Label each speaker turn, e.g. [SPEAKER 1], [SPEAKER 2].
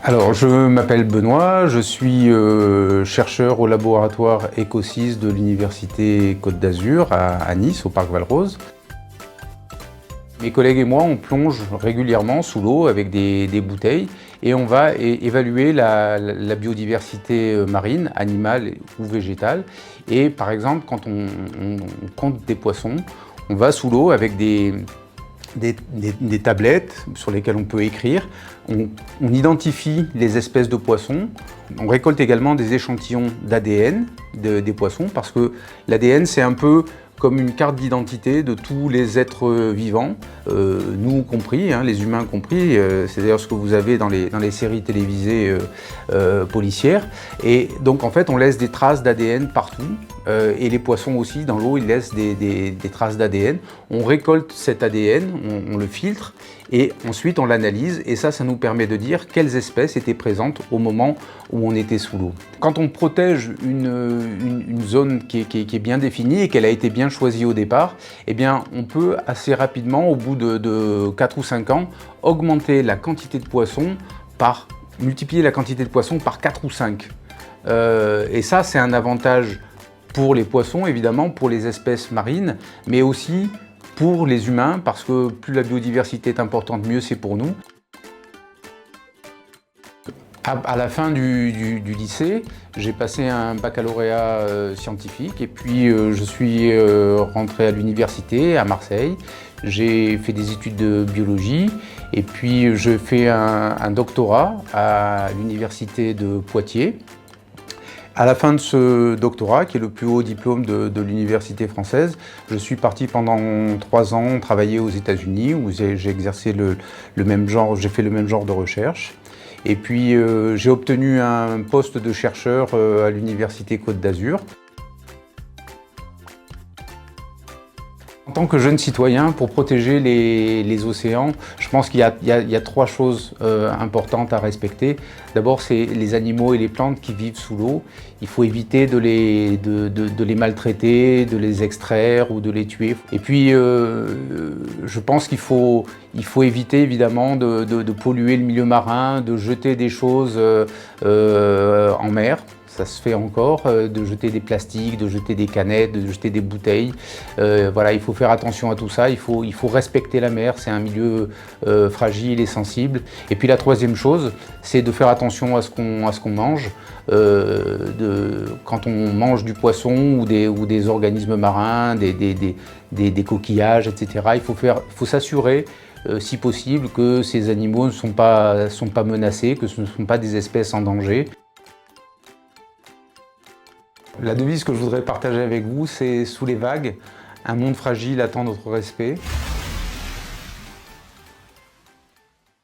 [SPEAKER 1] Alors, je m'appelle Benoît, je suis chercheur au laboratoire Ecosys de l'Université Côte d'Azur à Nice, au Parc Valrose. Mes collègues et moi, on plonge régulièrement sous l'eau avec des bouteilles et on va évaluer la biodiversité marine, animale ou végétale. Et par exemple, quand on compte des poissons, on va sous l'eau avec des tablettes sur lesquelles on peut écrire. On identifie les espèces de poissons. On récolte également des échantillons d'ADN des poissons parce que l'ADN, c'est un peu comme une carte d'identité de tous les êtres vivants, nous compris, les humains compris. C'est d'ailleurs ce que vous avez dans les séries télévisées policières. Et donc en fait, on laisse des traces d'ADN partout. Et les poissons aussi, dans l'eau, ils laissent des traces d'ADN. On récolte cet ADN, on le filtre et ensuite on l'analyse. Et ça nous permet de dire quelles espèces étaient présentes au moment où on était sous l'eau. Quand on protège une zone qui est bien définie et qu'elle a été bien choisie au départ, eh bien, on peut assez rapidement, au bout de 4 ou 5 ans, augmenter la quantité de poissons multiplier la quantité de poissons par 4 ou 5. Et ça, c'est un avantage pour les poissons, évidemment, pour les espèces marines, mais aussi pour les humains, parce que plus la biodiversité est importante, mieux c'est pour nous. À la fin du lycée, j'ai passé un baccalauréat scientifique et puis je suis rentré à l'université à Marseille. J'ai fait des études de biologie et puis je fais un doctorat à l'université de Poitiers. À la fin de ce doctorat, qui est le plus haut diplôme de l'université française, je suis parti pendant 3 ans travailler aux États-Unis où j'ai exercé le même genre, j'ai fait le même genre de recherche. Et puis j'ai obtenu un poste de chercheur à l'Université Côte d'Azur. En tant que jeune citoyen, pour protéger les océans, je pense qu'il y a 3 choses importantes à respecter. D'abord, c'est les animaux et les plantes qui vivent sous l'eau. Il faut éviter de les maltraiter, de les extraire ou de les tuer. Et puis, je pense qu'il faut éviter évidemment de polluer le milieu marin, de jeter des choses en mer. Ça se fait encore, de jeter des plastiques, de jeter des canettes, de jeter des bouteilles. Voilà, il faut faire attention à tout ça, il faut respecter la mer, c'est un milieu fragile et sensible. Et puis la troisième chose, c'est de faire attention à ce qu'on mange. Quand on mange du poisson ou des organismes marins, des coquillages, etc., il faut s'assurer si possible que ces animaux ne sont pas menacés, que ce ne sont pas des espèces en danger. La devise que je voudrais partager avec vous, c'est « Sous les vagues, un monde fragile attend notre respect ».